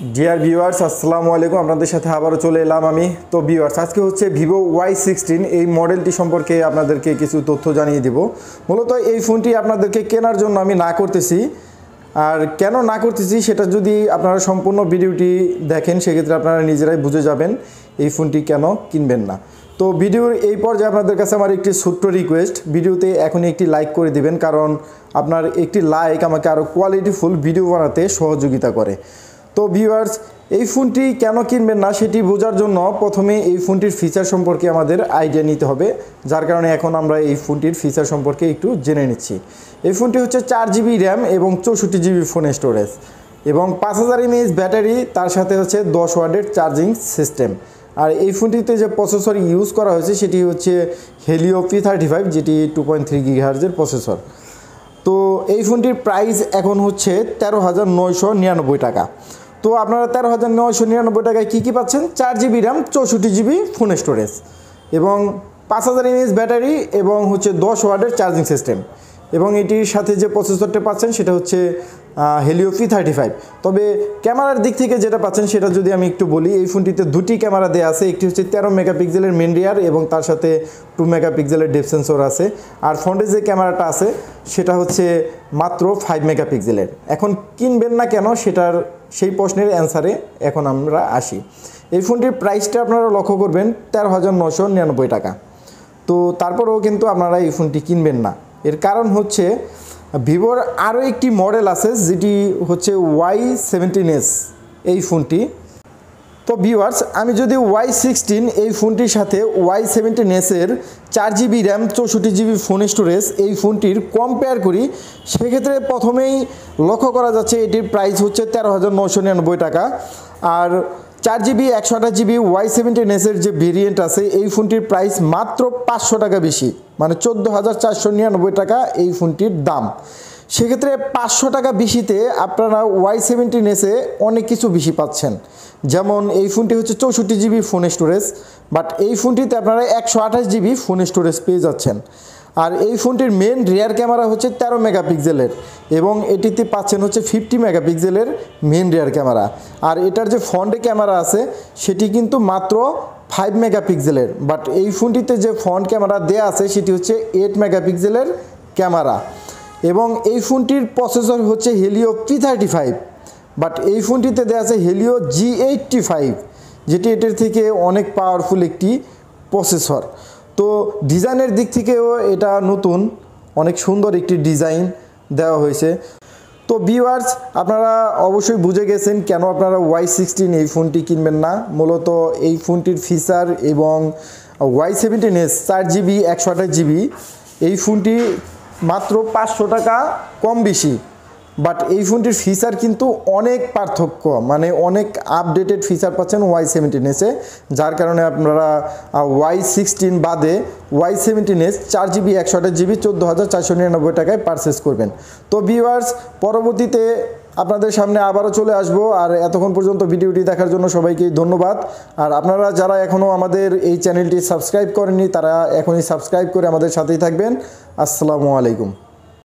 Dear viewers আসসালামু আলাইকুম, আপনাদের সাথে আবারও চলে এলাম আমি। তো ভিউয়ার্স, আজকে হচ্ছে ভিভো Y16 এই মডেলটি সম্পর্কে আপনাদেরকে কিছু তথ্য জানিয়ে দেব। মূলত এই ফোনটি আপনাদেরকে কেনার জন্য আমি না করতেছি, আর কেন না করতেছি সেটা যদি আপনারা সম্পূর্ণ ভিডিওটি দেখেন সেক্ষেত্রে আপনারা নিজেরাই বুঝে যাবেন এই ফোনটি কেন কিনবেন না। তো ভিডিওর এই পর্যায়ে আপনাদের কাছে আমার একটি ছোট্ট রিকোয়েস্ট, ভিডিওতে এখনই একটি লাইক করে দিবেন, কারণ আপনার একটি লাইক আমাকে আরও কোয়ালিটিফুল ভিডিও বানাতে সহযোগিতা করে। তো ভিউয়ার্স, এই ফোনটি কেন কিনবেন না সেটি বোঝার জন্য প্রথমে এই ফোনটির ফিচার সম্পর্কে আমাদের আইডিয়া নিতে হবে, যার কারণে এখন আমরা এই ফোনটির ফিচার সম্পর্কে একটু জেনে নিচ্ছি। এই ফোনটি হচ্ছে 4GB র্যাম এবং 64GB ফোন স্টোরেজ এবং 5000 mAh ব্যাটারি, তার সাথে হচ্ছে 10 ওয়াটের চার্জিং সিস্টেম। আর এই ফোনটিতে যে প্রসেসর ইউজ করা হয়েছে সেটি হচ্ছে হেলিও P35, যেটি 2.3 GHz প্রসেসর। তো এই ফোনটির প্রাইস এখন হচ্ছে 13,999 টাকা। তো আপনারা 13,999 টাকায় কী পাচ্ছেন? 4GB RAM, 64GB phone storage এবং 5000 mAh ব্যাটারি এবং হচ্ছে 10 ওয়াটের চার্জিং সিস্টেম। এবং এটির সাথে যে প্রসেসরটা পাচ্ছেন সেটা হচ্ছে হেলিও P35। তবে ক্যামেরার দিক থেকে যেটা পাচ্ছেন সেটা যদি আমি একটু বলি, এই ফোনটিতে দুটি ক্যামেরা দেওয়া আছে। একটি হচ্ছে 13 মেগাপিক্সেলের মেন রিয়ার এবং তার সাথে 2 মেগাপিক্সেলের ডেপথ সেন্সর আছে। আর ফ্রন্টে যে ক্যামেরাটা আছে সেটা হচ্ছে মাত্র 5 মেগাপিক্সেলের। এখন কিনবেন না কেন সেই প্রশ্নের অ্যান্সারে এখন আমরা আসি। এই ফোনটির প্রাইসটা আপনারা লক্ষ্য করবেন 13,999 টাকা। তো তারপরেও কিন্তু আপনারা এই ফোনটি কিনবেন না। এর কারণ হচ্ছে ভিভোর আরও একটি মডেল আছে যেটি হচ্ছে Y17s এই ফোনটি। তো ভিউয়ার্স, আমি যদি Y16 এই ফোনটির সাথে Y17s-এর 4GB RAM 64GB phone storage এই ফোনটির কম্পেয়ার করি, সেক্ষেত্রে প্রথমেই লক্ষ্য করা যাচ্ছে এটির প্রাইস হচ্ছে 13,999 টাকা। আর 4GB 128GB Y17s-এর যে ভেরিয়েন্ট আছে এই ফোনটির প্রাইস মাত্র 500 টাকা বেশি, মানে 14,499 টাকা এই ফোনটির দাম। সেক্ষেত্রে 500 টাকা বেশিতে আপনারা Y17s-এ অনেক কিছু বেশি পাচ্ছেন। যেমন এই ফোনটি হচ্ছে 64GB ফোন স্টোরেজ, বাট এই ফোনটিতে আপনারা 128GB ফোন স্টোরেজ পেয়ে যাচ্ছেন। আর এই ফোনটির মেন রিয়ার ক্যামেরা হচ্ছে 13 মেগাপিক্সেলের এবং এটিতে পাচ্ছেন হচ্ছে 50 মেগাপিক্সেলের মেন রিয়ার ক্যামেরা। আর এটার যে ফ্রন্টে ক্যামেরা আছে সেটি কিন্তু মাত্র 5 মেগাপিক্সেলের, বাট এই ফোনটিতে যে ফ্রন্ট ক্যামেরা দেয়া আছে সেটি হচ্ছে 8 মেগাপিক্সেলের ক্যামেরা। এবং এই ফোনটির প্রসেসর হচ্ছে হেলিও P35, বাট এই ফোনটিতে দেওয়া আছে হেলিও G85, যেটি এটার থেকে অনেক পাওয়ারফুল একটি প্রসেসর। তো ডিজাইনের দিক থেকেও এটা নতুন, অনেক সুন্দর একটি ডিজাইন দেওয়া হয়েছে। তো ভিউয়ার্স, আপনারা অবশ্যই বুঝে গেছেন কেন আপনারা Y16 এই ফোনটি কিনবেন না। মূলত এই ফোনটির ফিচার এবং Y17s 4GB 128GB এই ফোনটি মাত্র 500 টাকা কম বেশি, বাট এই ফোনটির ফিচার কিন্তু অনেক পার্থক্য, মানে অনেক আপডেটেড ফিচার পাচ্ছেন Y17s-এ, যার কারণে আপনারা Y16 বাদে Y17s 4GB 128GB 14,499 টাকায় পারচেস করবেন। তো ভিউয়ার্স, পরবর্তীতে আপনাদের সামনে আবারও চলে আসব। আর এতক্ষণ পর্যন্ত ভিডিওটি দেখার জন্য সবাইকে ধন্যবাদ। আর আপনারা যারা এখনও আমাদের এই চ্যানেলটি সাবস্ক্রাইব করেননি তারা এখনই সাবস্ক্রাইব করে আমাদের সাথেই থাকবেন। আসসালামু আলাইকুম।